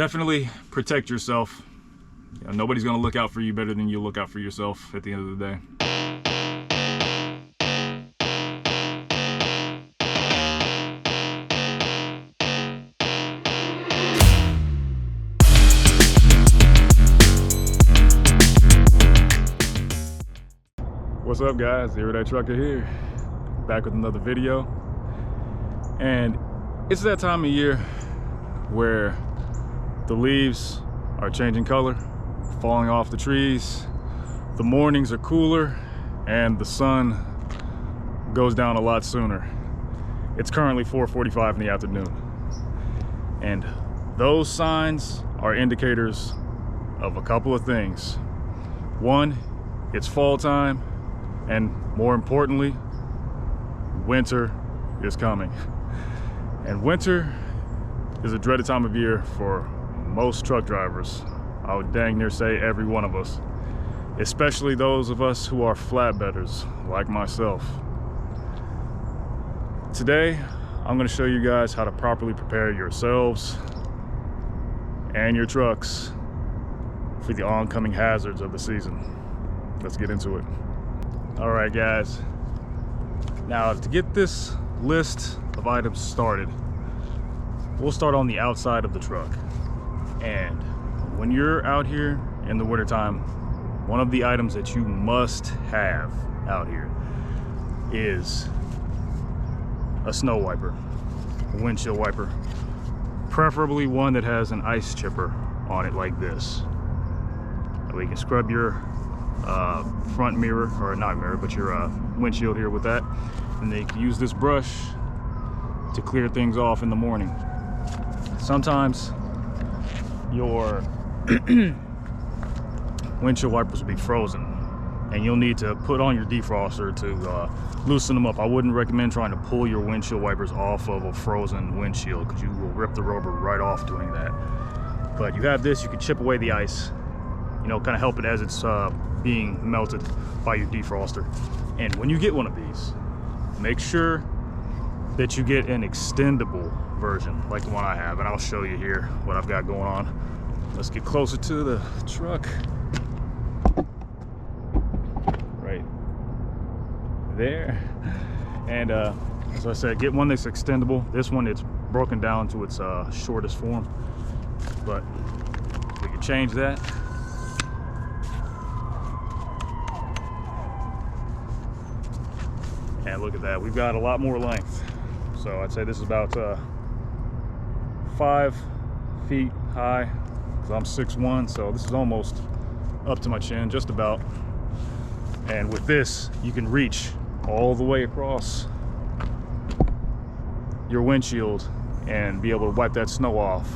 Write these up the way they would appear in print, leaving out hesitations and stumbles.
definitely protect yourself. You know, nobody's gonna look out for you better than you look out for yourself at the end of the day. What's up guys, the Everyday Trucker here, back with another video. And it's that time of year where the leaves are changing color, falling off the trees, the mornings are cooler, and the sun goes down a lot sooner. It's currently 4:45 in the afternoon. And those signs are indicators of a couple of things. One, it's fall time. And more importantly, winter is coming. And winter is a dreaded time of year for most truck drivers. I would dang near say every one of us, especially those of us who are flatbedders like myself. Today, I'm going to show you guys how to properly prepare yourselves and your trucks for the oncoming hazards of the season. Let's get into it. All right guys, now to get this list of items started, we'll start on the outside of the truck. And when you're out here in the wintertime, one of the items that you must have out here is a snow wiper, a windshield wiper, preferably one that has an ice chipper on it like this. That way you can scrub your front mirror, or not mirror, but your windshield here with that, and then you can use this brush to clear things off in the morning. Sometimes your windshield wipers will be frozen and you'll need to put on your defroster to loosen them up. I wouldn't recommend trying to pull your windshield wipers off of a frozen windshield because you will rip the rubber right off doing that. But you have this, you can chip away the ice, you know, kind of help it as it's being melted by your defroster. And when you get one of these, make sure that you get an extendable version like the one I have, and I'll show you here what I've got going on. Let's get closer to the truck. Right there. And as I said, get one that's extendable. This one, it's broken down to its shortest form, but we can change that. And look at that, we've got a lot more length. So I'd say this is about 5 feet high, because I'm 6'1", so this is almost up to my chin, just about. And with this, you can reach all the way across your windshield and be able to wipe that snow off.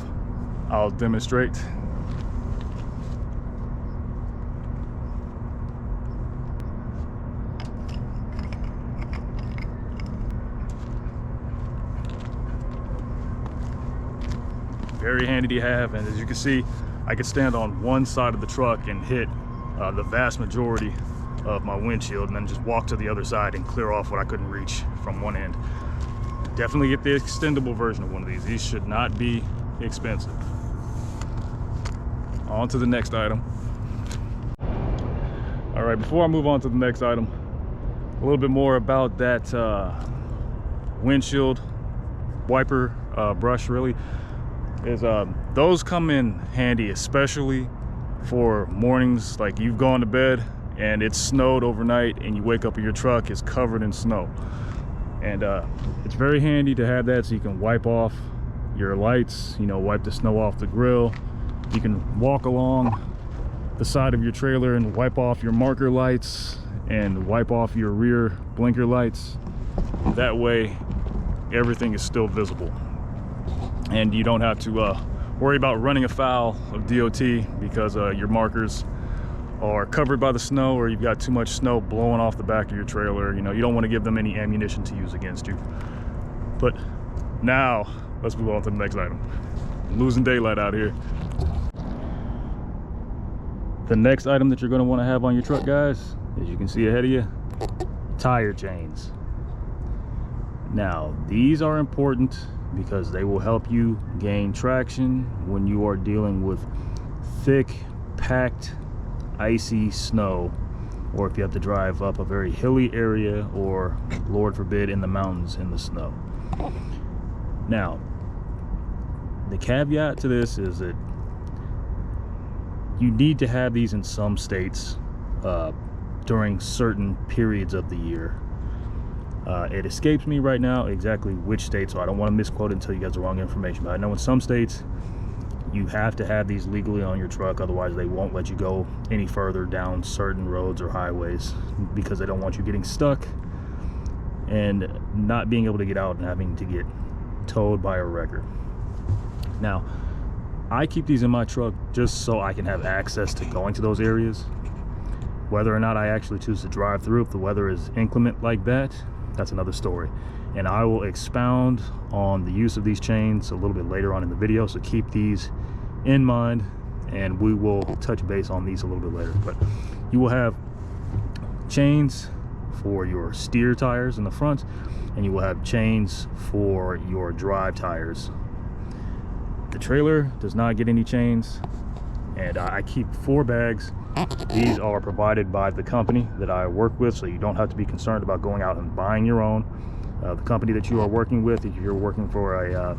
I'll demonstrate. Very handy to have, and as you can see, I could stand on one side of the truck and hit the vast majority of my windshield, and then just walk to the other side and clear off what I couldn't reach from one end. Definitely get the extendable version of one of these. These should not be expensive. On to the next item. All right, before I move on to the next item, a little bit more about that windshield wiper brush, really. Those come in handy, especially for mornings like you've gone to bed and it's snowed overnight and you wake up and your truck is covered in snow. And it's very handy to have that so you can wipe off your lights, you know, wipe the snow off the grill. You can walk along the side of your trailer and wipe off your marker lights and wipe off your rear blinker lights. That way everything is still visible. And you don't have to worry about running afoul of DOT because your markers are covered by the snow, or you've got too much snow blowing off the back of your trailer. You know, you don't want to give them any ammunition to use against you. But now, let's move on to the next item. I'm losing daylight out here. The next item that you're going to want to have on your truck, guys, as you can see ahead of you, tire chains. Now, these are important because they will help you gain traction when you are dealing with thick, packed, icy snow, or if you have to drive up a very hilly area, or Lord forbid in the mountains in the snow. Now, the caveat to this is that you need to have these in some states during certain periods of the year. It escapes me right now exactly which state, so I don't want to misquote it and tell you guys the wrong information, but I know in some states you have to have these legally on your truck, otherwise they won't let you go any further down certain roads or highways, because they don't want you getting stuck and not being able to get out and having to get towed by a wrecker. Now, I keep these in my truck just so I can have access to going to those areas. Whether or not I actually choose to drive through, if the weather is inclement like that, that's another story. And I will expound on the use of these chains a little bit later on in the video, so keep these in mind, and we will touch base on these a little bit later. But you will have chains for your steer tires in the front, and you will have chains for your drive tires. The trailer does not get any chains, and I keep 4 bags. These are provided by the company that I work with, so you don't have to be concerned about going out and buying your own. The company that you are working with, if you're working for a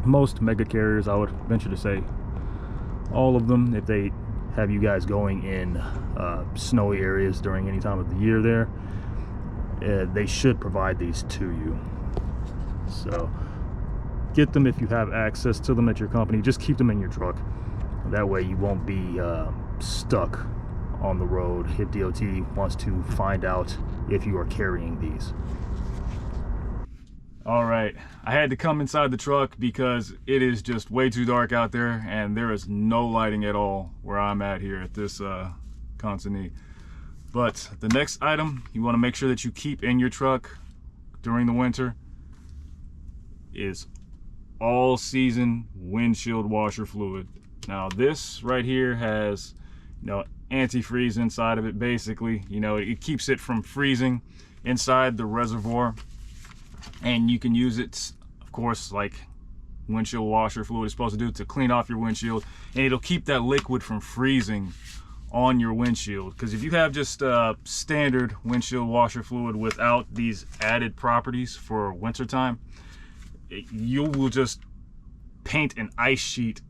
most mega carriers, I would venture to say all of them, if they have you guys going in snowy areas during any time of the year there, they should provide these to you. So get them if you have access to them at your company. Just keep them in your truck. That way you won't be stuck on the road if DOT wants to find out if you are carrying these. All right, I had to come inside the truck because it is just way too dark out there, and there is no lighting at all where I'm at here at this consignee. But the next item you want to make sure that you keep in your truck during the winter is all season windshield washer fluid. Now this right here has, you know, antifreeze inside of it. Basically, you know, it keeps it from freezing inside the reservoir, and you can use it, of course, like windshield washer fluid is supposed to do, to clean off your windshield, and it'll keep that liquid from freezing on your windshield. Because if you have just standard windshield washer fluid without these added properties for wintertime, you will just paint an ice sheet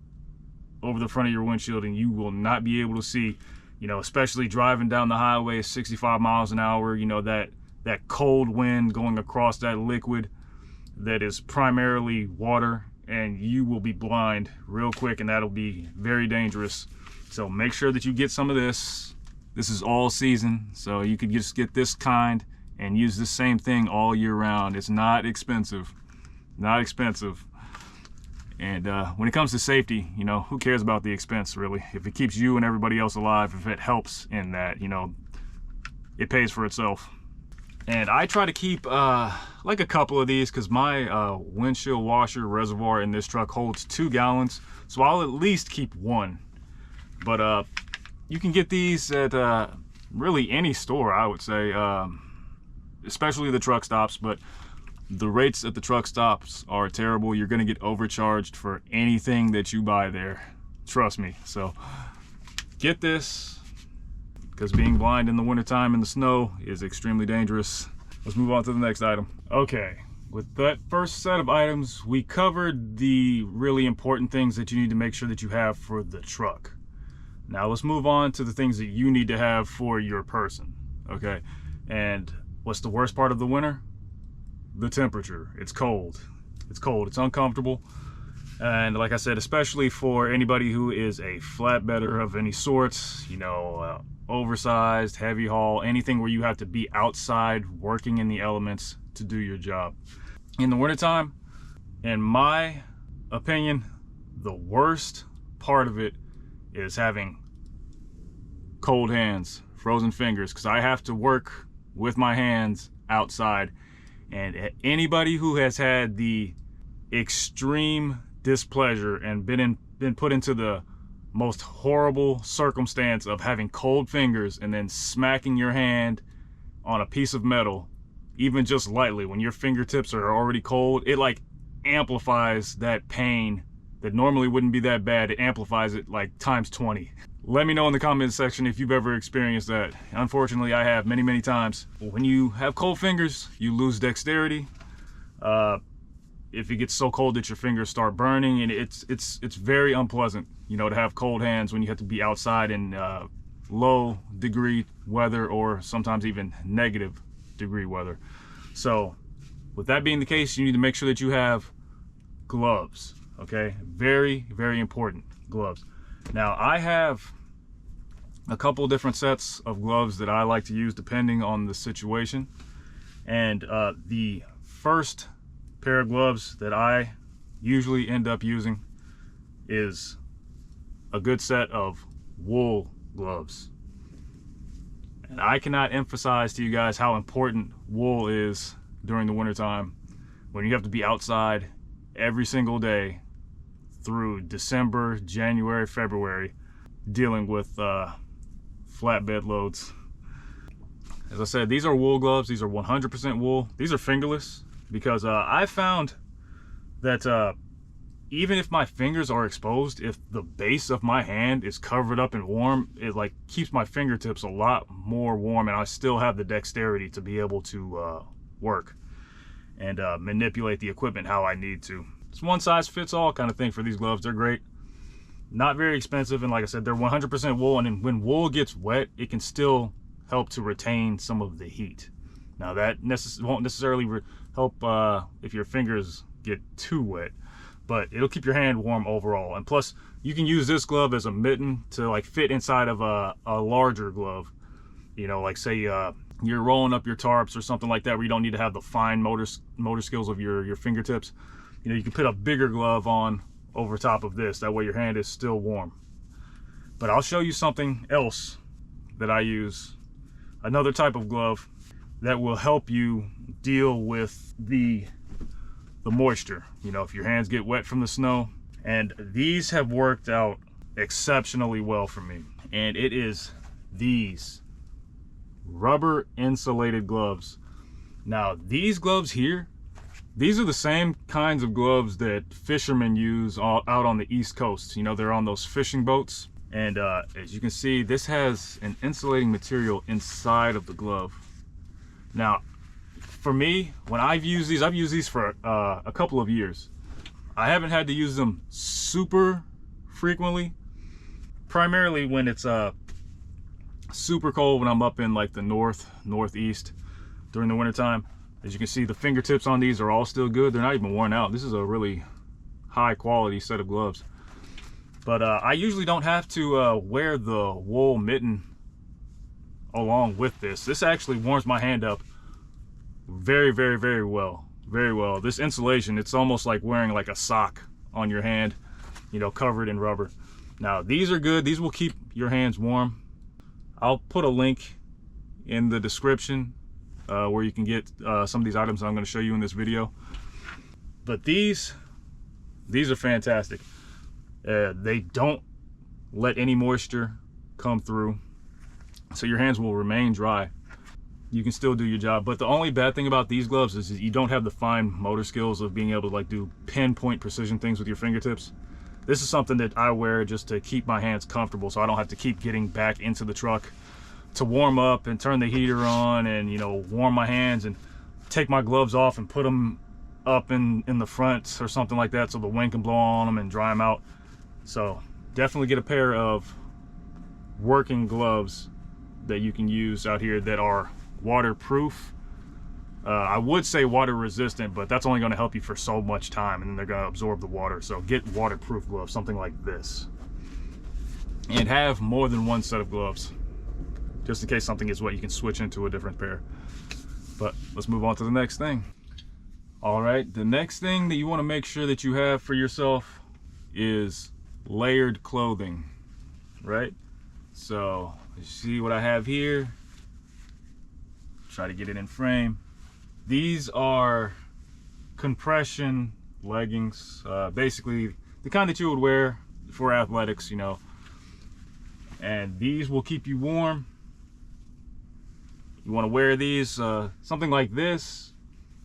over the front of your windshield, and you will not be able to see, you know, especially driving down the highway 65 miles an hour, you know, that cold wind going across that liquid that is primarily water, and you will be blind real quick, and that'll be very dangerous. So make sure that you get some of this. This is all season, so you could just get this kind and use the same thing all year round. It's not expensive, not expensive. And when it comes to safety, you know, who cares about the expense, really? If it keeps you and everybody else alive, if it helps in that, you know, it pays for itself. And I try to keep like a couple of these, because my windshield washer reservoir in this truck holds 2 gallons, so I'll at least keep 1. But you can get these at really any store, I would say, especially the truck stops. But the rates at the truck stops are terrible. You're gonna get overcharged for anything that you buy there, trust me. So get this, because being blind in the wintertime in the snow is extremely dangerous. Let's move on to the next item. Okay, with that first set of items, we covered the really important things that you need to make sure that you have for the truck. Now let's move on to the things that you need to have for your person, okay? And what's the worst part of the winter? The temperature. It's cold. It's cold. It's uncomfortable. And like I said, especially for anybody who is a flatbedder of any sorts, you know, oversized, heavy haul, anything where you have to be outside working in the elements to do your job. In the wintertime, in my opinion, the worst part of it is having cold hands, frozen fingers, because I have to work with my hands outside. And anybody who has had the extreme displeasure and been put into the most horrible circumstance of having cold fingers and then smacking your hand on a piece of metal, even just lightly, when your fingertips are already cold, it like amplifies that pain that normally wouldn't be that bad. It amplifies it like times 20. Let me know in the comments section if you've ever experienced that. Unfortunately, I have many times. When you have cold fingers, you lose dexterity. If it gets so cold that your fingers start burning, and it's very unpleasant, you know, to have cold hands when you have to be outside in low degree weather, or sometimes even negative degree weather. So with that being the case, you need to make sure that you have gloves. Okay, very important, gloves. Now I have a couple different sets of gloves that I like to use depending on the situation, and the first pair of gloves that I usually end up using is a good set of wool gloves. And I cannot emphasize to you guys how important wool is during the wintertime, when you have to be outside every single day through December, January, February, dealing with flatbed loads. As I said, these are wool gloves. These are 100% wool. These are fingerless, because I found that even if my fingers are exposed, if the base of my hand is covered up and warm, it like keeps my fingertips a lot more warm, and I still have the dexterity to be able to work and manipulate the equipment how I need to. It's one size fits all kind of thing for these gloves. They're great, not very expensive, and like I said, they're 100% wool, and when wool gets wet, it can still help to retain some of the heat. Now that won't necessarily help if your fingers get too wet, but it'll keep your hand warm overall. And plus, you can use this glove as a mitten to like fit inside of a larger glove. You know, like say you're rolling up your tarps or something like that, where you don't need to have the fine motor skills of your fingertips. You know, you can put a bigger glove on over top of this. That way your hand is still warm. But I'll show you something else that I use, another type of glove that will help you deal with the moisture. You know, if your hands get wet from the snow. And these have worked out exceptionally well for me. And it is these rubber insulated gloves. Now these gloves here, these are the same kinds of gloves that fishermen use out on the East Coast. You know, they're on those fishing boats. And as you can see, this has an insulating material inside of the glove. Now, for me, when I've used these for a couple of years. I haven't had to use them super frequently, primarily when it's super cold, when I'm up in like the northeast during the wintertime. As you can see, the fingertips on these are all still good. They're not even worn out. This is a really high quality set of gloves. But I usually don't have to wear the wool mitten along with this. This actually warms my hand up very well. Very well. This insulation, it's almost like wearing like a sock on your hand, you know, covered in rubber. Now these are good. These will keep your hands warm. I'll put a link in the description where you can get some of these items I'm going to show you in this video. But these are fantastic. They don't let any moisture come through, so your hands will remain dry. You can still do your job. But the only bad thing about these gloves is you don't have the fine motor skills of being able to like do pinpoint precision things with your fingertips. This is something that I wear just to keep my hands comfortable, so I don't have to keep getting back into the truck to warm up and turn the heater on and, you know, warm my hands and take my gloves off and put them up in the front or something like that so the wind can blow on them and dry them out. So definitely get a pair of working gloves that you can use out here that are waterproof. I would say water resistant, but that's only going to help you for so much time, and then they're going to absorb the water. So get waterproof gloves, something like this, and have more than one set of gloves just in case something gets wet. You can switch into a different pair. But let's move on to the next thing. All right, the next thing that you want to make sure that you have for yourself is layered clothing, right? So you see what I have here. Try to get it in frame. These are compression leggings, basically the kind that you would wear for athletics, you know. And these will keep you warm. You want to wear these, something like this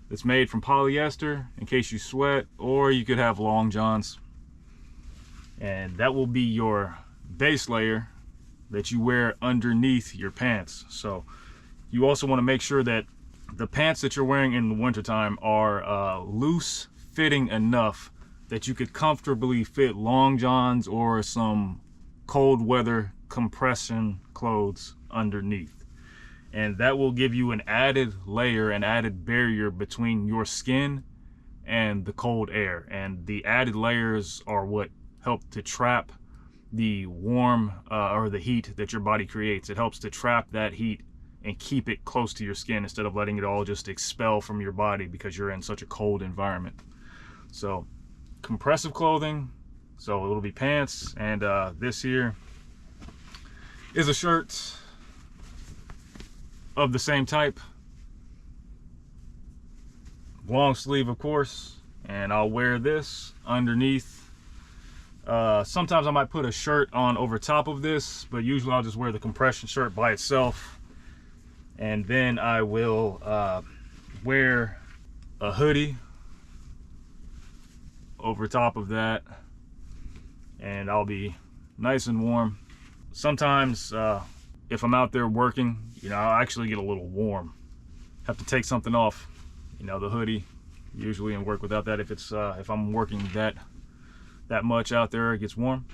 that's made from polyester in case you sweat, or you could have long johns. And that will be your base layer that you wear underneath your pants. So you also want to make sure that the pants that you're wearing in the wintertime are loose fitting enough that you could comfortably fit long johns or some cold weather compression clothes underneath. And that will give you an added layer, an added barrier between your skin and the cold air. And the added layers are what help to trap the warm or the heat that your body creates. It helps to trap that heat and keep it close to your skin instead of letting it all just expel from your body because you're in such a cold environment. So compressive clothing, so it'll be pants, and this here is a shirt of the same type, long sleeve of course, and I'll wear this underneath. Sometimes I might put a shirt on over top of this, but usually I'll just wear the compression shirt by itself, and then I will wear a hoodie over top of that, and I'll be nice and warm. Sometimes if I'm out there working, you know, I'll actually get a little warm. Have to take something off, you know, the hoodie usually, and work without that if I'm working that much out there, it gets warm.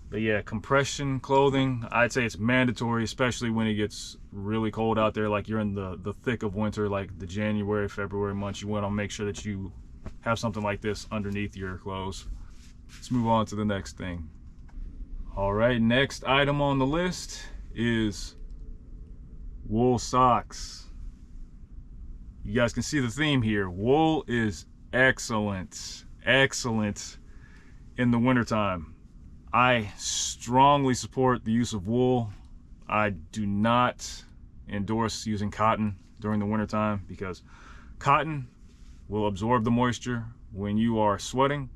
But yeah, compression clothing, I'd say it's mandatory, especially when it gets really cold out there, like you're in the thick of winter, like the January, February months. You want to make sure that you have something like this underneath your clothes. Let's move on to the next thing. All right, next item on the list is wool socks. You guys can see the theme here. Wool is excellent in the wintertime. I strongly support the use of wool. I do not endorse using cotton during the wintertime because cotton will absorb the moisture when you are sweating,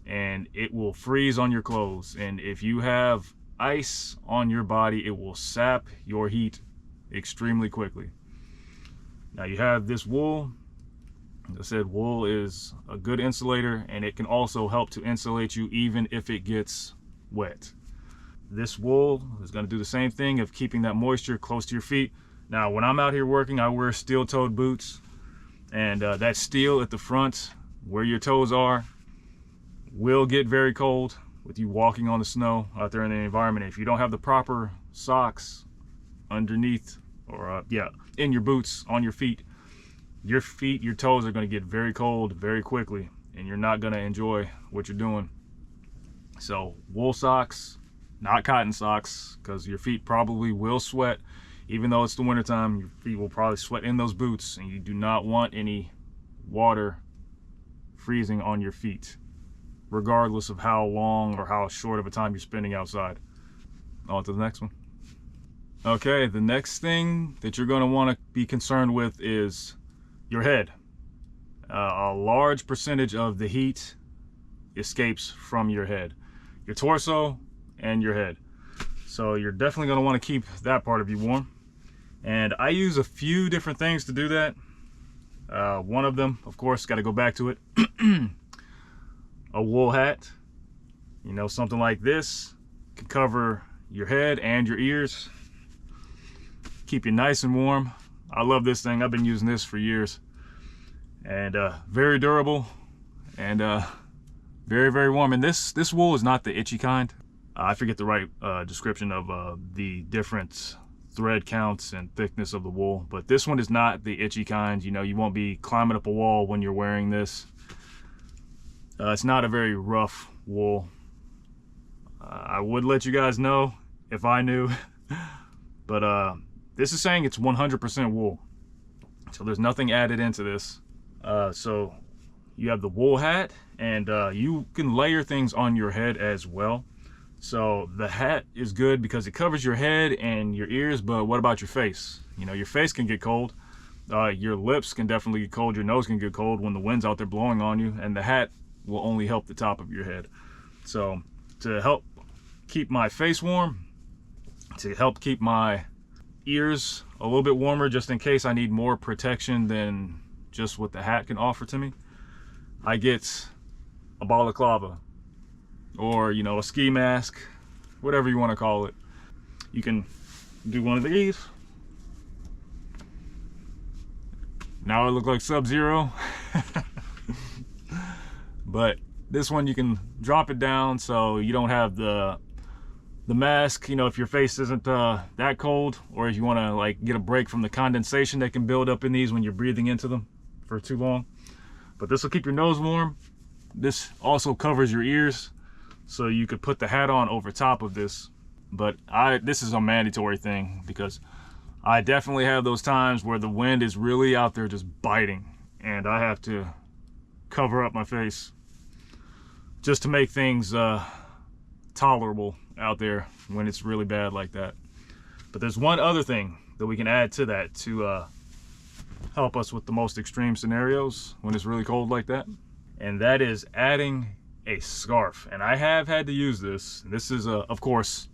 and it will freeze on your clothes. And if you have ice on your body, it will sap your heat extremely quickly. Now you have this wool. As I said, wool is a good insulator, and it can also help to insulate you even if it gets wet. This wool is going to do the same thing of keeping that moisture close to your feet. Now when I'm out here working, I wear steel-toed boots, and that steel at the front where your toes are will get very cold with you walking on the snow out there in the environment. If you don't have the proper socks underneath, or in your boots on your feet, your toes are going to get very cold very quickly, and you're not going to enjoy what you're doing. So wool socks, not cotton socks, because your feet probably will sweat. Even though it's the wintertime, your feet will probably sweat in those boots, and you do not want any water freezing on your feet, regardless of how long or how short of a time you're spending outside. On to the next one. Okay, the next thing that you're going to want to be concerned with is your head. A large percentage of the heat escapes from your head, your torso and your head. So you're definitely going to want to keep that part of you warm. And I use a few different things to do that. One of them, of course, got to go back to it. A wool hat, you know, something like this can cover your head and your ears, keep you nice and warm. I love this thing. I've been using this for years, and very durable and very, very warm. And this wool is not the itchy kind. I forget the right description of the different thread counts and thickness of the wool, but this one is not the itchy kind. You know, you won't be climbing up a wall when you're wearing this. It's not a very rough wool. I would let you guys know if I knew, but this is saying it's 100% wool, so there's nothing added into this. So you have the wool hat, and you can layer things on your head as well. So the hat is good because it covers your head and your ears, but what about your face? You know, your face can get cold. Your lips can definitely get cold. Your nose can get cold when the wind's out there blowing on you, and the hat will only help the top of your head. So to help keep my face warm, to help keep my ears a little bit warmer, just in case I need more protection than just what the hat can offer to me, I get a balaclava, or, you know, a ski mask, whatever you want to call it. You can do one of these. Now I look like Sub-Zero. But this one, you can drop it down so you don't have the mask, you know, if your face isn't that cold, or if you want to like get a break from the condensation that can build up in these when you're breathing into them for too long. But this will keep your nose warm. This also covers your ears, so you could put the hat on over top of this. But this is a mandatory thing, because I definitely have those times where the wind is really out there just biting, and I have to cover up my face just to make things tolerable out there when it's really bad like that. But there's one other thing that we can add to that to help us with the most extreme scenarios when it's really cold like that, and that is adding a scarf. And I have had to use this. This is of course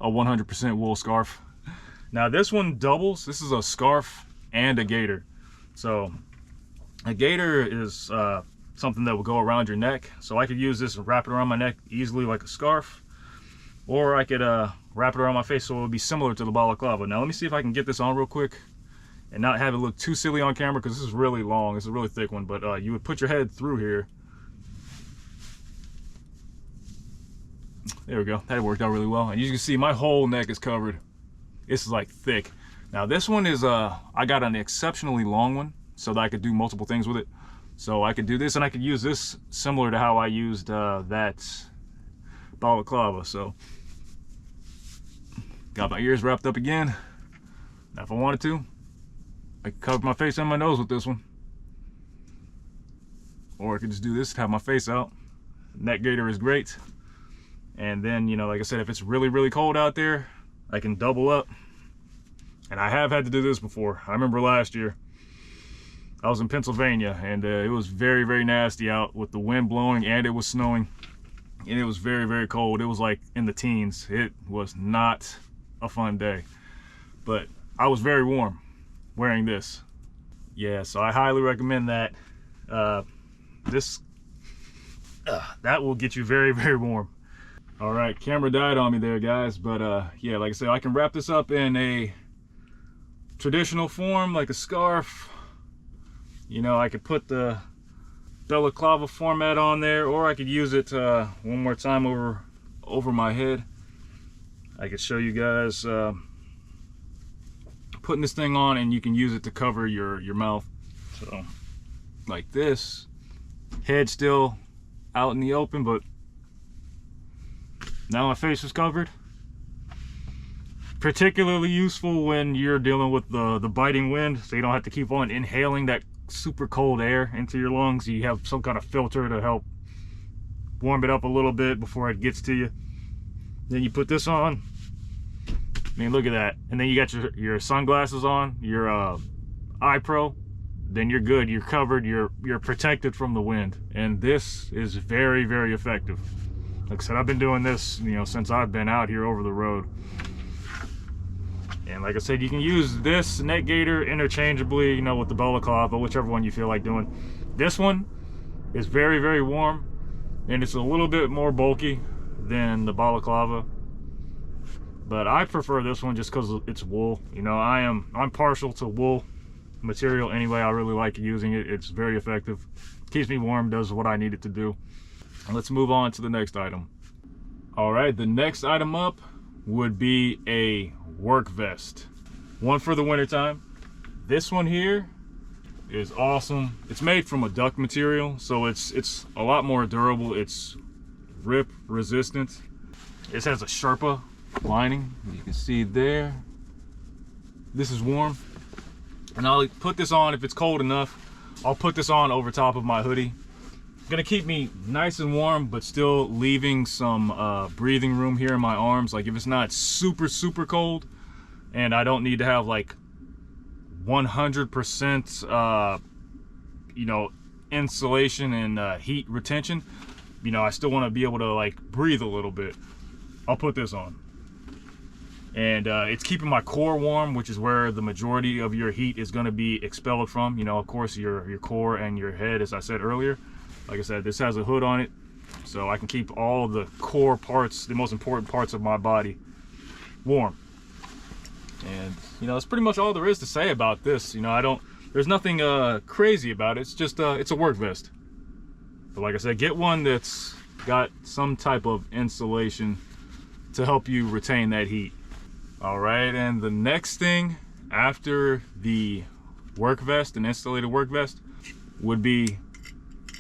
a 100% wool scarf. Now this one doubles. This is a scarf and a gaiter. So a gaiter is something that will go around your neck, so I could use this and wrap it around my neck easily like a scarf, or I could wrap it around my face so it would be similar to the balaclava. Now let me see if I can get this on real quick and not have it look too silly on camera, because this is really long. It's a really thick one. But you would put your head through here. There we go. That worked out really well. And you can see my whole neck is covered. This is like thick. Now this one is I got an exceptionally long one so that I could do multiple things with it. So I could do this, and I could use this similar to how I used that balaclava. So got my ears wrapped up again. Now if I wanted to, I could cover my face and my nose with this one, or I could just do this to have my face out. Neck gaiter is great. And then, you know, like I said, if it's really, really cold out there, I can double up. And I have had to do this before. I remember last year, I was in Pennsylvania, and it was very, very nasty out with the wind blowing, and it was snowing, and it was very, very cold. It was like in the teens. It was not a fun day, but I was very warm wearing this. Yeah, so I highly recommend that. That will get you very, very warm. All right, camera died on me there, guys, but yeah, like I said, I can wrap this up in a traditional form like a scarf. You know, I could put the balaclava format on there, or I could use it one more time over my head. I could show you guys putting this thing on, and you can use it to cover your mouth. So like this, head still out in the open, but now my face is covered. Particularly useful when you're dealing with the biting wind, so you don't have to keep on inhaling that super cold air into your lungs. You have some kind of filter to help warm it up a little bit before it gets to you. Then you put this on. I mean, look at that. And then you got your sunglasses on, your eye pro. Then you're good. You're covered. You're protected from the wind. And this is very, very effective. Like I said, I've been doing this, you know, since I've been out here over the road. And like I said, you can use this neck gaiter interchangeably, you know, with the balaclava, whichever one you feel like doing. This one is very, very warm, and it's a little bit more bulky than the balaclava. But I prefer this one just because it's wool. You know, I'm partial to wool material anyway. I really like using it. It's very effective. Keeps me warm, does what I need it to do. And let's move on to the next item. All right, the next item up would be a work vest. One for the wintertime. This one here is awesome. It's made from a duck material, so it's a lot more durable. It's rip resistant. This has a Sherpa lining, you can see there. This is warm, and I'll put this on if it's cold enough. I'll put this on over top of my hoodie. It's gonna keep me nice and warm, but still leaving some breathing room here in my arms. Like if it's not super, super cold, and I don't need to have like 100% you know, insulation and heat retention, you know, I still want to be able to like breathe a little bit. I'll put this on. And it's keeping my core warm, which is where the majority of your heat is going to be expelled from. You know, of course, your core and your head, as I said earlier. Like I said, this has a hood on it, so I can keep all the core parts, the most important parts of my body, warm. And you know, that's pretty much all there is to say about this. You know, there's nothing crazy about it. It's just it's a work vest. But like I said, get one that's got some type of insulation to help you retain that heat. All right, and the next thing after the work vest, an insulated work vest, would be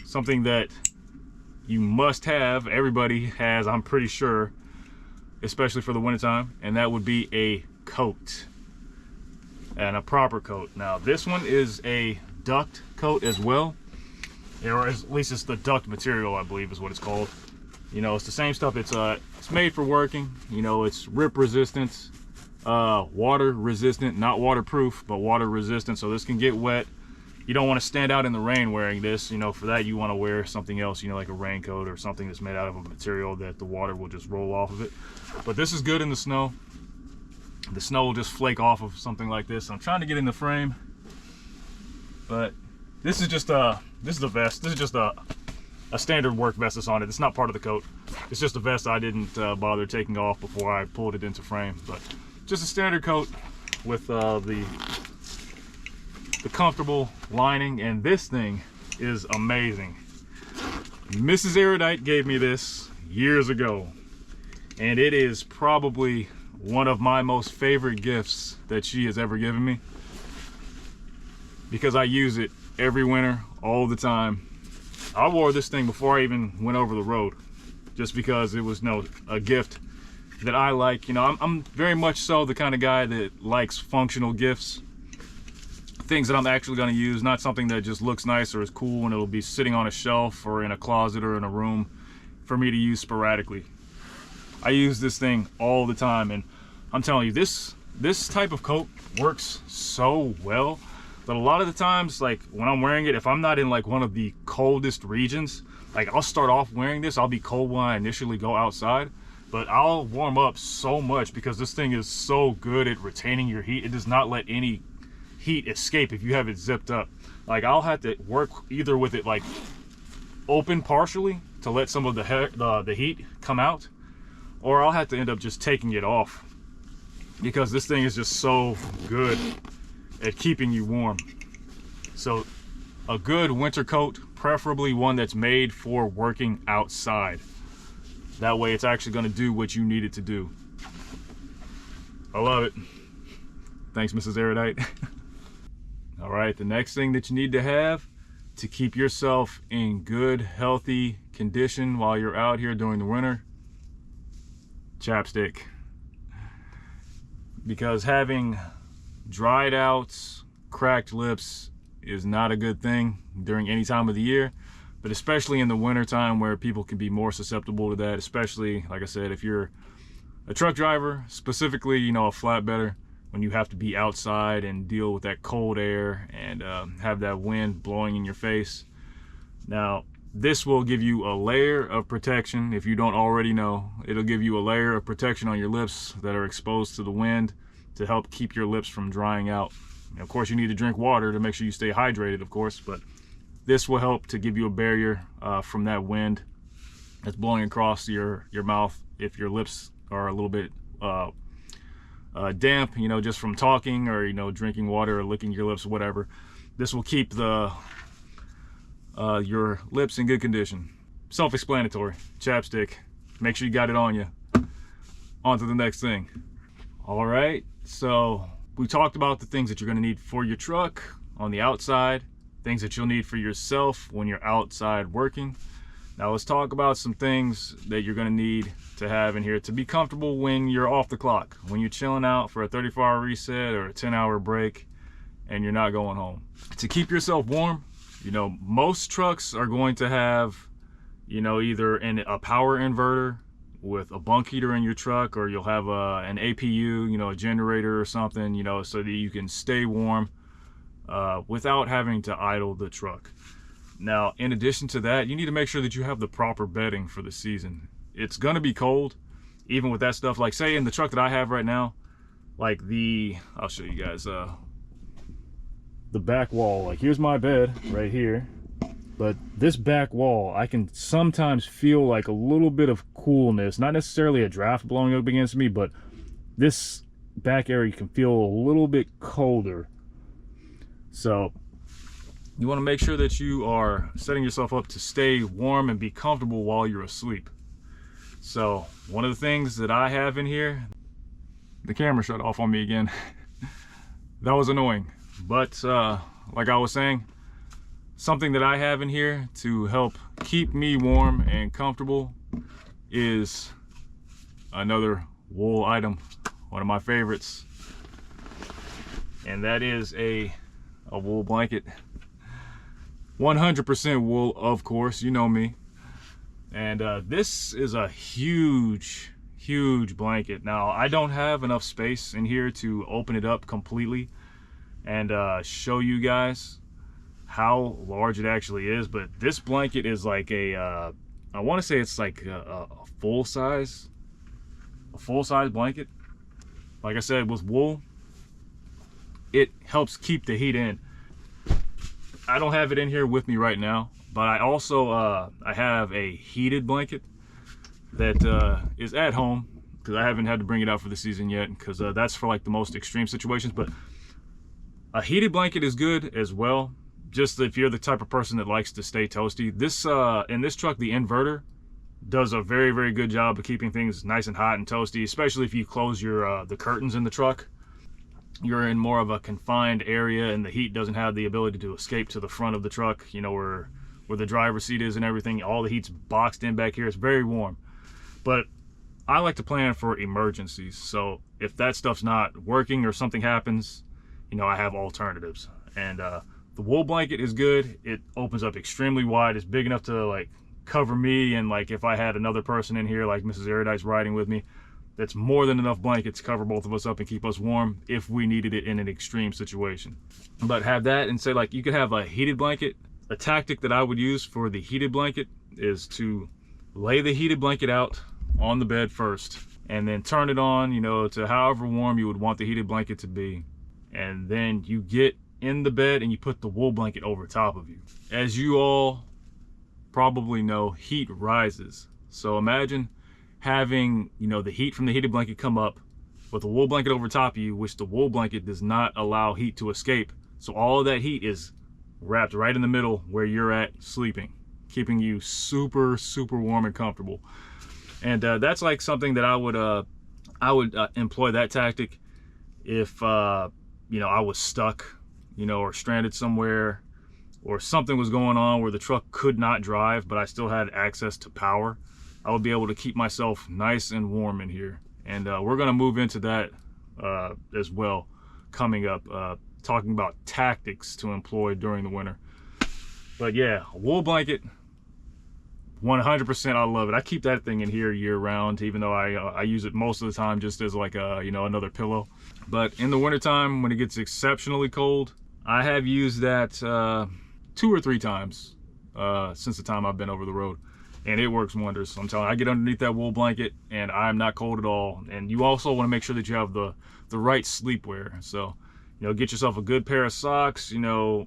something that you must have. Everybody has, I'm pretty sure, especially for the wintertime, and that would be a coat, and a proper coat. Now this one is a duct coat as well, or at least it's the duct material, I believe is what it's called. You know, it's the same stuff. It's made for working. You know, it's rip resistant, water resistant, not waterproof, but water resistant, so this can get wet. You don't want to stand out in the rain wearing this. You know, for that you want to wear something else, you know, like a raincoat or something that's made out of a material that the water will just roll off of it. But this is good in the snow. The snow will just flake off of something like this. I'm trying to get in the frame, but this is just this is the vest. This is just a standard work vest that's on it. It's not part of the coat. It's just a vest I didn't bother taking off before I pulled it into frame. But just a standard coat with the comfortable lining, and this thing is amazing. Mrs. Erudite gave me this years ago, and it is probably one of my most favorite gifts that she has ever given me, because I use it every winter, all the time. I wore this thing before I even went over the road, just because it was a gift that I like. You know, I'm very much so the kind of guy that likes functional gifts, things that I'm actually going to use, not something that just looks nice or is cool and it'll be sitting on a shelf or in a closet or in a room for me to use sporadically. I use this thing all the time, and I'm telling you, this type of coat works so well that a lot of the times, like when I'm wearing it, if I'm not in like one of the coldest regions, like I'll start off wearing this, I'll be cold when I initially go outside, but I'll warm up so much because this thing is so good at retaining your heat. It does not let any heat escape if you have it zipped up. Like I'll have to work either with it like open partially to let some of the heat come out, or I'll have to end up just taking it off, because this thing is just so good at keeping you warm. So a good winter coat, preferably one that's made for working outside. That way it's actually going to do what you need it to do. I love it. Thanks, Mrs. Erudite. All right, the next thing that you need to have to keep yourself in good, healthy condition while you're out here during the winter: chapstick. Because having dried out, cracked lips is not a good thing during any time of the year, but especially in the winter time where people can be more susceptible to that. Especially, like I said, if you're a truck driver, specifically, you know, a flatbedder, when you have to be outside and deal with that cold air and have that wind blowing in your face. Now, this will give you a layer of protection. If you don't already know, it'll give you a layer of protection on your lips that are exposed to the wind to help keep your lips from drying out. And of course, you need to drink water to make sure you stay hydrated, of course, but this will help to give you a barrier from that wind that's blowing across your mouth if your lips are a little bit damp, you know, just from talking or, you know, drinking water or licking your lips or whatever. This will keep your lips in good condition. Self-explanatory. Chapstick. Make sure you got it on you. On to the next thing. All right, so we talked about the things that you're going to need for your truck on the outside, things that you'll need for yourself when you're outside working. Now let's talk about some things that you're going to need to have in here to be comfortable when you're off the clock, when you're chilling out for a 34-hour reset or a 10-hour break and you're not going home. To keep yourself warm, you know, most trucks are going to have, you know, either a power inverter with a bunk heater in your truck, or you'll have an APU, you know, a generator or something, you know, so that you can stay warm without having to idle the truck. Now, in addition to that, you need to make sure that you have the proper bedding for the season. It's going to be cold, even with that stuff. Like, say in the truck that I have right now, like I'll show you guys the back wall. Like here's my bed right here, but this back wall, I can sometimes feel like a little bit of coolness, not necessarily a draft blowing up against me, but this back area can feel a little bit colder. So you want to make sure that you are setting yourself up to stay warm and be comfortable while you're asleep. So one of the things that I have in here, the camera shut off on me again. That was annoying. But like I was saying, something that I have in here to help keep me warm and comfortable is another wool item, one of my favorites. And that is a wool blanket. 100% wool, of course, you know me. And this is a huge blanket. Now, I don't have enough space in here to open it up completely and show you guys how large it actually is, but this blanket is like a I want to say it's like a full-size blanket. Like I said, with wool, it helps keep the heat in. I don't have it in here with me right now, but I also I have a heated blanket that is at home, because I haven't had to bring it out for the season yet, because that's for like the most extreme situations. But a heated blanket is good as well, just if you're the type of person that likes to stay toasty. This in this truck, the inverter does a very good job of keeping things nice and hot and toasty, especially if you close your the curtains in the truck. You're in more of a confined area and the heat doesn't have the ability to escape to the front of the truck, you know, where the driver's seat is and everything. All the heat's boxed in back here. It's very warm. But I like to plan for emergencies, so if that stuff's not working or something happens, you know, I have alternatives. And the wool blanket is good. It opens up extremely wide. It's big enough to like cover me, and like if I had another person in here like Mrs. Erudite's riding with me, that's more than enough blankets to cover both of us up and keep us warm if we needed it in an extreme situation. But have that, and say like you could have a heated blanket. A tactic that I would use for the heated blanket is to lay the heated blanket out on the bed first and then turn it on, you know, to however warm you would want the heated blanket to be. And then you get in the bed and you put the wool blanket over top of you. As you all probably know, heat rises. So imagine having, you know, the heat from the heated blanket come up with a wool blanket over top of you, which the wool blanket does not allow heat to escape. So all of that heat is wrapped right in the middle where you're at sleeping, keeping you super warm and comfortable. And that's like something that I would employ that tactic if you know, I was stuck, you know, or stranded somewhere, or something was going on where the truck could not drive, but I still had access to power. I would be able to keep myself nice and warm in here. And we're gonna move into that as well coming up, talking about tactics to employ during the winter. But yeah, a wool blanket, 100%, I love it. I keep that thing in here year round, even though I use it most of the time just as like a, you know, another pillow. But in the wintertime, when it gets exceptionally cold, I have used that 2 or 3 times since the time I've been over the road, and it works wonders. I'm telling you, I get underneath that wool blanket and I'm not cold at all. And you also want to make sure that you have the right sleepwear. So, you know, get yourself a good pair of socks, you know,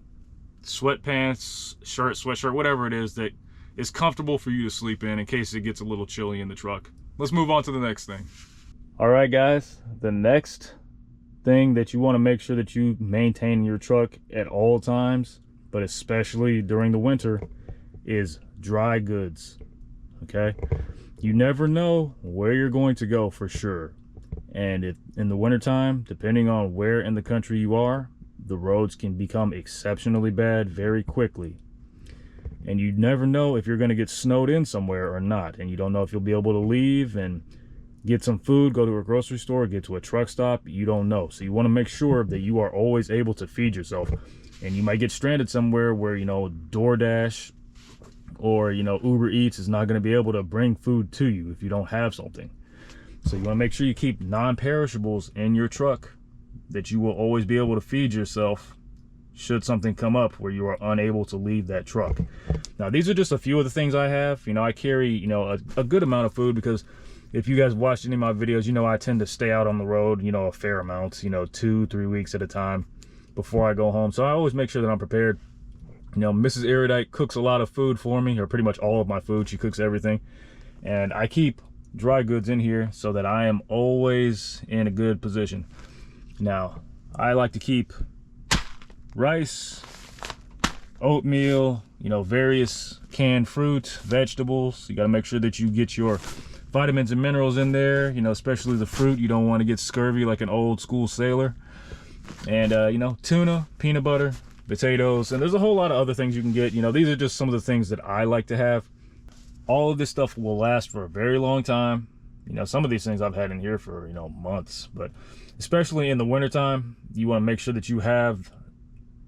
sweatpants, shirt, sweatshirt, whatever it is that is comfortable for you to sleep in case it gets a little chilly in the truck. Let's move on to the next thing. All right, guys, the next thing that you want to make sure that you maintain in your truck at all times, but especially during the winter, is dry goods. Okay, you never know where you're going to go for sure, and if in the wintertime, depending on where in the country you are, the roads can become exceptionally bad very quickly. And you never know if you're going to get snowed in somewhere or not, and you don't know if you'll be able to leave and get some food, go to a grocery store, get to a truck stop. You don't know. So you want to make sure that you are always able to feed yourself. And you might get stranded somewhere where, you know, DoorDash or, you know, Uber Eats is not going to be able to bring food to you if you don't have something. So you want to make sure you keep non-perishables in your truck that you will always be able to feed yourself should something come up where you are unable to leave that truck. Now, these are just a few of the things I have. You know, I carry, you know, a good amount of food because, If you guys watched any of my videos, you know I tend to stay out on the road, you know, a fair amount, you know, 2-3 weeks at a time before I go home. So I always make sure that I'm prepared. You know, Mrs. Erudite cooks a lot of food for me, or pretty much all of my food. She cooks everything. And I keep dry goods in here so that I am always in a good position. Now, I like to keep rice, oatmeal, you know, various canned fruit, vegetables. You got to make sure that you get your vitamins and minerals in there, you know, especially the fruit. You don't want to get scurvy like an old school sailor. And, you know, tuna, peanut butter, potatoes, and there's a whole lot of other things you can get. You know, these are just some of the things that I like to have. All of this stuff will last for a very long time. You know, some of these things I've had in here for, you know, months, but especially in the wintertime, you want to make sure that you have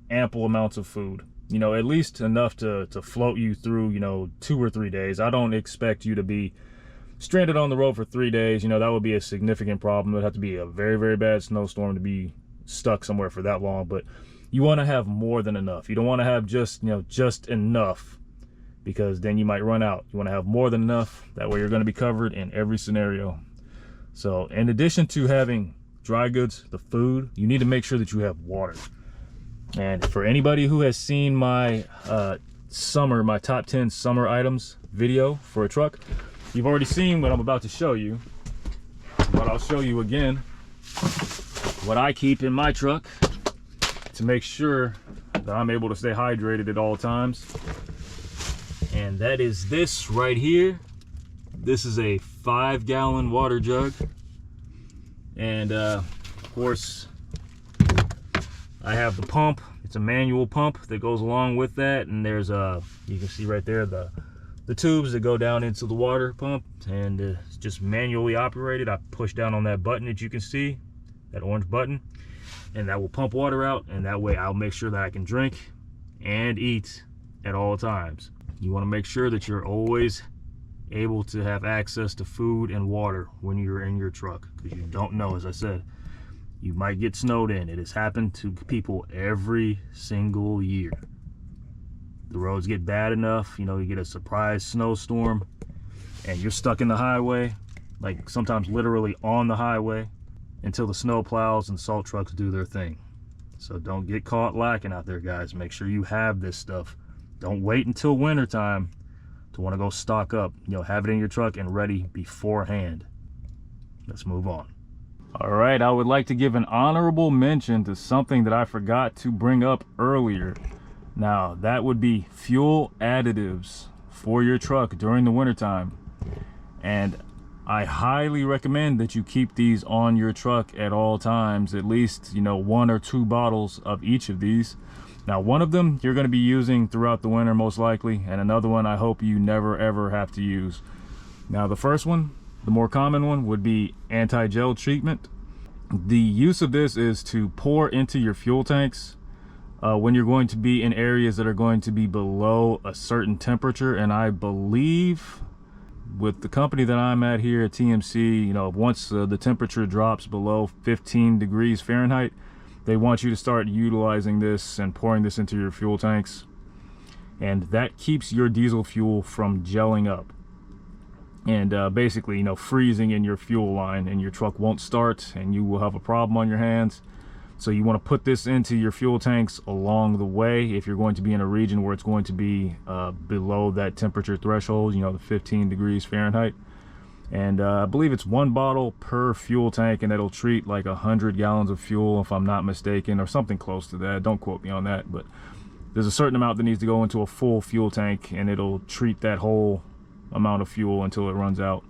ample amounts of food, you know, at least enough to float you through, you know, 2 or 3 days. I don't expect you to be stranded on the road for 3 days. You know, that would be a significant problem. It would have to be a very, very bad snowstorm to be stuck somewhere for that long. But you want to have more than enough. You don't want to have just, you know, just enough, because then you might run out. You want to have more than enough. That way you're going to be covered in every scenario. So in addition to having dry goods, the food, you need to make sure that you have water. And for anybody who has seen my my top 10 summer items video for a truck, you've already seen what I'm about to show you, but I'll show you again what I keep in my truck to make sure that I'm able to stay hydrated at all times. And that is this right here. This is a 5-gallon water jug. And of course, I have the pump. It's a manual pump that goes along with that. And there's you can see right there the tubes that go down into the water pump, and it's just manually operated. I push down on that button that you can see, that orange button, and that will pump water out, and that way I'll make sure that I can drink and eat at all times. You want to make sure that you're always able to have access to food and water when you're in your truck, because you don't know, as I said, you might get snowed in. It has happened to people every single year. The roads get bad enough, you know, you get a surprise snowstorm and you're stuck in the highway, like sometimes literally on the highway, until the snow plows and salt trucks do their thing. So don't get caught lacking out there, guys. Make sure you have this stuff. Don't wait until winter time to want to go stock up. You know, have it in your truck and ready beforehand. Let's move on. All right, I would like to give an honorable mention to something that I forgot to bring up earlier. Now, that would be fuel additives for your truck during the wintertime. And I highly recommend that you keep these on your truck at all times, at least, you know, 1 or 2 bottles of each of these. Now, one of them you're going to be using throughout the winter most likely, and another one I hope you never ever have to use. Now, the first one, the more common one, would be anti-gel treatment. The use of this is to pour into your fuel tanks when you're going to be in areas that are going to be below a certain temperature. And I believe with the company that I'm at here at TMC, you know, once the temperature drops below 15 degrees Fahrenheit, they want you to start utilizing this and pouring this into your fuel tanks. And that keeps your diesel fuel from gelling up and basically, you know, freezing in your fuel line, and your truck won't start and you will have a problem on your hands. So you want to put this into your fuel tanks along the way if you're going to be in a region where it's going to be below that temperature threshold, you know, the 15 degrees Fahrenheit. And I believe it's 1 bottle per fuel tank, and it'll treat like 100 gallons of fuel if I'm not mistaken, or something close to that. Don't quote me on that, but there's a certain amount that needs to go into a full fuel tank, and it'll treat that whole amount of fuel until it runs out.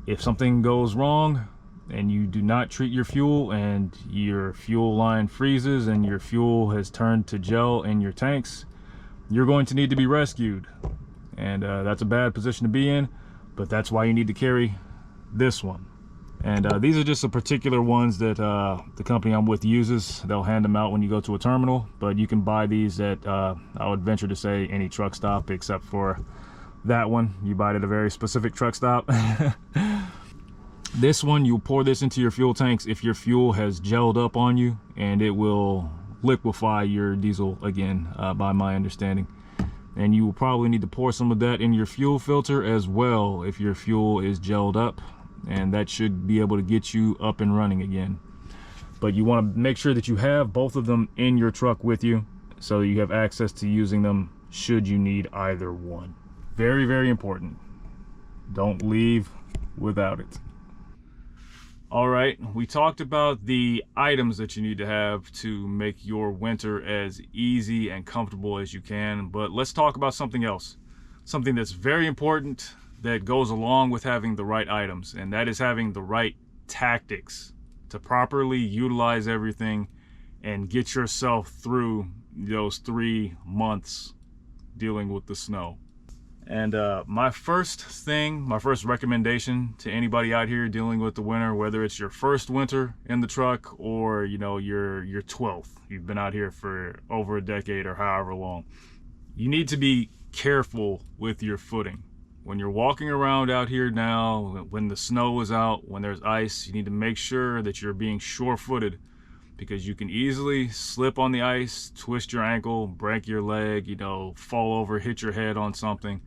If something goes wrong and you do not treat your fuel, and your fuel line freezes and your fuel has turned to gel in your tanks, you're going to need to be rescued. And that's a bad position to be in, but that's why you need to carry this one. And these are just the particular ones that the company I'm with uses. They'll hand them out when you go to a terminal, but you can buy these at I would venture to say any truck stop except for that one. You buy it at a very specific truck stop. This one, you'll pour this into your fuel tanks if your fuel has gelled up on you, and it will liquefy your diesel again, by my understanding. And you will probably need to pour some of that in your fuel filter as well if your fuel is gelled up. and that should be able to get you up and running again. But you want to make sure that you have both of them in your truck with you, so you have access to using them should you need either one. Very, very important. Don't leave without it. All right, we talked about the items that you need to have to make your winter as easy and comfortable as you can, but let's talk about something else. Something that's very important that goes along with having the right items, and that is having the right tactics to properly utilize everything and get yourself through those 3 months dealing with the snow. And my first recommendation to anybody out here dealing with the winter, whether it's your first winter in the truck or your 12th, you've been out here for over a decade or however long, you need to be careful with your footing. When you're walking around out here now, when the snow is out, when there's ice, you need to make sure that you're being sure-footed, because you can easily slip on the ice, twist your ankle, break your leg, fall over, hit your head on something.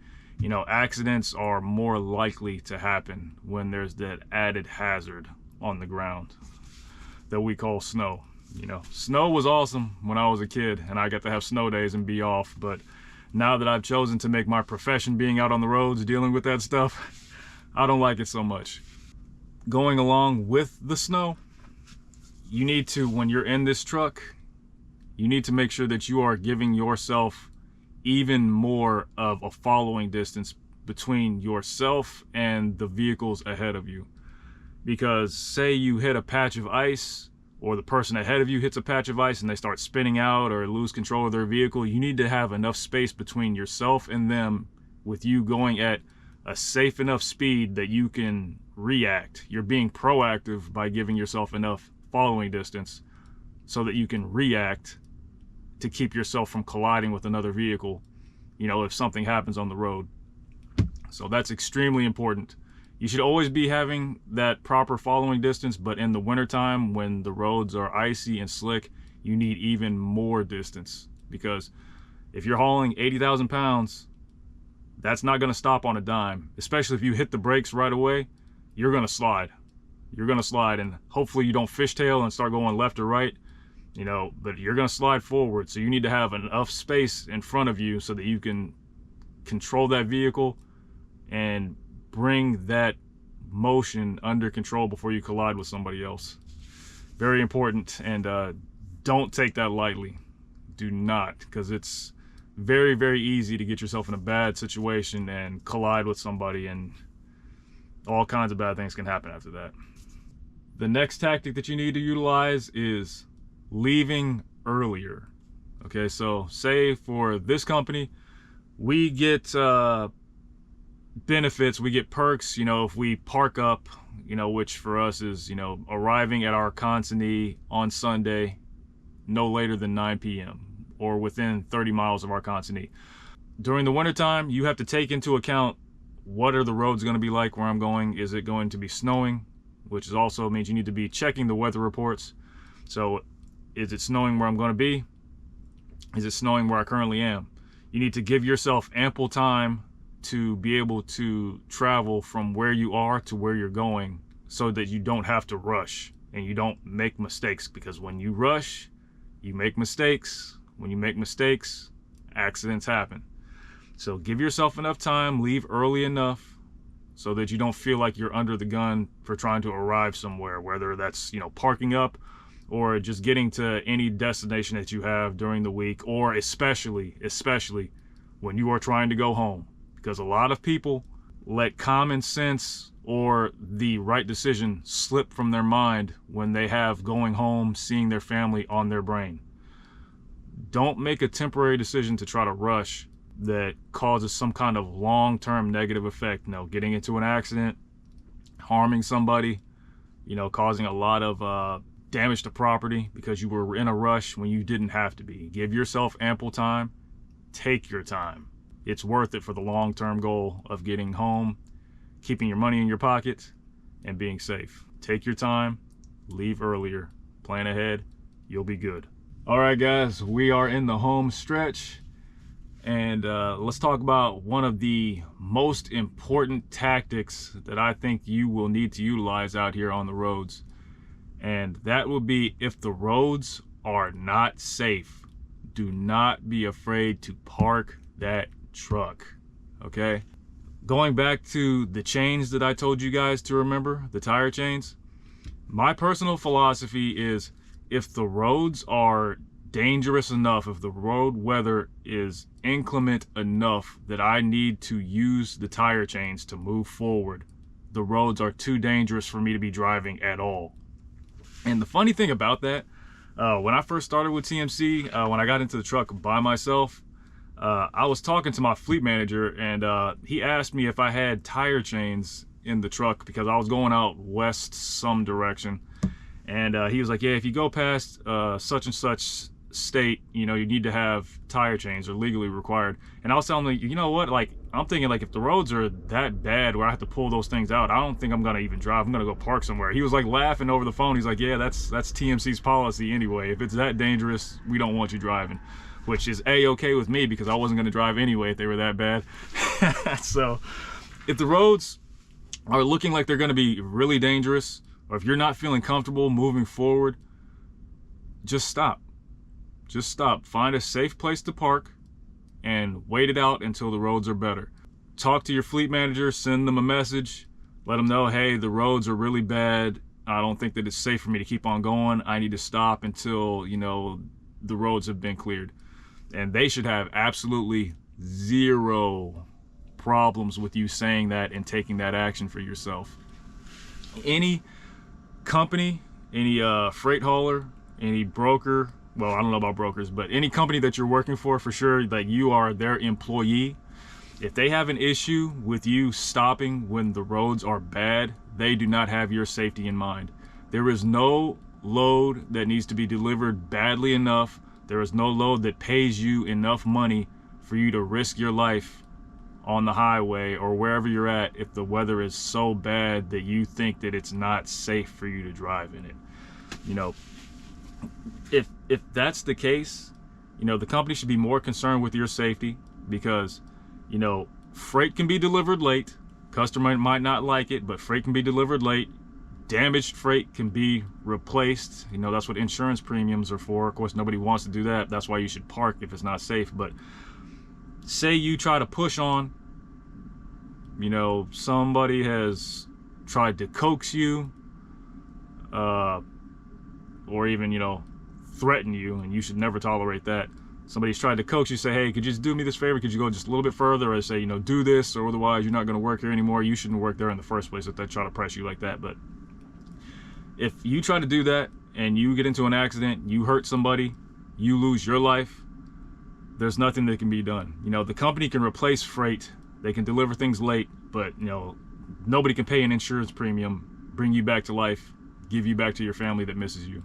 Accidents are more likely to happen when there's that added hazard on the ground that we call snow. Snow was awesome when I was a kid and I got to have snow days and be off, but now that I've chosen to make my profession being out on the roads dealing with that stuff, I don't like it so much. Going along with the snow, you need to, when you're in this truck, you need to make sure that you are giving yourself even more of a following distance between yourself and the vehicles ahead of you. Because say you hit a patch of ice, or the person ahead of you hits a patch of ice and they start spinning out or lose control of their vehicle, you need to have enough space between yourself and them, with you going at a safe enough speed that you can react. You're being proactive by giving yourself enough following distance so that you can react to keep yourself from colliding with another vehicle, if something happens on the road. So that's extremely important. You should always be having that proper following distance, but in the wintertime, when the roads are icy and slick, you need even more distance, because if you're hauling 80,000 pounds, that's not going to stop on a dime. Especially if you hit the brakes right away, you're going to slide. You're going to slide, and hopefully you don't fishtail and start going left or right, but you're going to slide forward. So you need to have enough space in front of you so that you can control that vehicle and bring that motion under control before you collide with somebody else. Very important, and don't take that lightly. Do not, because it's very, very easy to get yourself in a bad situation and collide with somebody, and all kinds of bad things can happen after that. The next tactic that you need to utilize is leaving earlier. Okay, so say for this company, we get benefits, we get perks, if we park up, which for us is, arriving at our consignee on Sunday no later than 9 p.m. or within 30 miles of our consignee. During the wintertime, you have to take into account, what are the roads going to be like where I'm going? Is it going to be snowing? Which is also means you need to be checking the weather reports. So is it snowing where I'm going to be? Is it snowing where I currently am? You need to give yourself ample time to be able to travel from where you are to where you're going, so that you don't have to rush and you don't make mistakes, because when you rush, you make mistakes. When you make mistakes, accidents happen. So give yourself enough time, leave early enough so that you don't feel like you're under the gun for trying to arrive somewhere, whether that's, parking up or just getting to any destination that you have during the week, or especially when you are trying to go home. Because a lot of people let common sense or the right decision slip from their mind when they have going home, seeing their family on their brain. Don't make a temporary decision to try to rush that causes some kind of long-term negative effect. Getting into an accident, harming somebody, causing a lot of damage to property because you were in a rush when you didn't have to be. Give yourself ample time. Take your time. It's worth it for the long-term goal of getting home, keeping your money in your pocket, and being safe. Take your time, leave earlier, plan ahead, you'll be good. All right, guys, we are in the home stretch. And let's talk about one of the most important tactics that I think you will need to utilize out here on the roads. And that will be, if the roads are not safe, do not be afraid to park that truck, okay? Going back to the chains that I told you guys to remember, the tire chains, my personal philosophy is, if the roads are dangerous enough, if the road weather is inclement enough that I need to use the tire chains to move forward, the roads are too dangerous for me to be driving at all. And the funny thing about that, when I first started with TMC, when I got into the truck by myself, I was talking to my fleet manager, and he asked me if I had tire chains in the truck because I was going out west some direction. And he was like, yeah, if you go past such and such state, you know, you need to have tire chains, are legally required. And I was telling him, you know what, like, I'm thinking, like, if the roads are that bad where I have to pull those things out, I don't think I'm gonna even drive. I'm gonna go park somewhere. He was like laughing over the phone. He's like, yeah, that's TMC's policy anyway. If it's that dangerous, we don't want you driving, which is a-okay with me because I wasn't gonna drive anyway if they were that bad. So if the roads are looking like they're gonna be really dangerous, or if you're not feeling comfortable moving forward, just stop. Just stop. Find a safe place to park and wait it out until the roads are better. Talk to your fleet manager, send them a message, let them know, hey, the roads are really bad. I don't think that it's safe for me to keep on going. I need to stop until, you know, the roads have been cleared. And they should have absolutely zero problems with you saying that and taking that action for yourself. Any company, any freight hauler, any broker, well, I don't know about brokers, but any company that you're working for sure, like, you are their employee. If they have an issue with you stopping when the roads are bad, they do not have your safety in mind. There is no load that needs to be delivered badly enough. There is no load that pays you enough money for you to risk your life on the highway or wherever you're at if the weather is so bad that you think that it's not safe for you to drive in it. You know, if that's the case, you know, the company should be more concerned with your safety, because, you know, freight can be delivered late. Customer might not like it, but freight can be delivered late. Damaged freight can be replaced. You know, that's what insurance premiums are for. Of course, nobody wants to do that. That's why you should park if it's not safe. But say you try to push on, you know, somebody has tried to coax you, or even, you know, threaten you, and you should never tolerate that. Somebody's tried to coax you, say, hey, could you just do me this favor? Could you go just a little bit further? Or say, you know, do this, or otherwise you're not going to work here anymore. You shouldn't work there in the first place if they try to press you like that. But if you try to do that and you get into an accident, you hurt somebody, you lose your life, there's nothing that can be done. You know, the company can replace freight, they can deliver things late, but, you know, nobody can pay an insurance premium, bring you back to life, give you back to your family that misses you.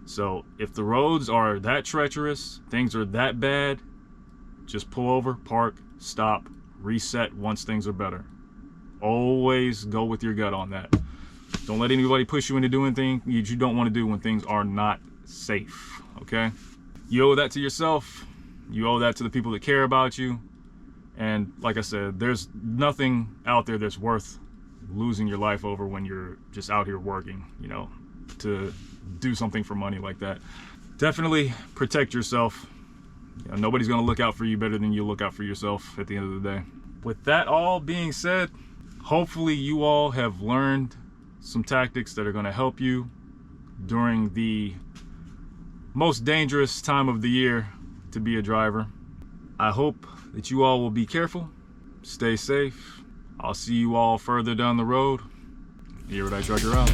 So if the roads are that treacherous, things are that bad, just pull over, park, stop, reset once things are better. Always go with your gut on that. Don't let anybody push you into doing things you don't want to do when things are not safe, okay? You owe that to yourself. You owe that to the people that care about you. And like I said, there's nothing out there that's worth losing your life over when you're just out here working, you know, to do something for money like that. Definitely protect yourself. You know, nobody's going to look out for you better than you look out for yourself at the end of the day. With that all being said, hopefully you all have learned some tactics that are going to help you during the most dangerous time of the year to be a driver. I hope that you all will be careful, stay safe. I'll see you all further down the road. Here at Trucker out.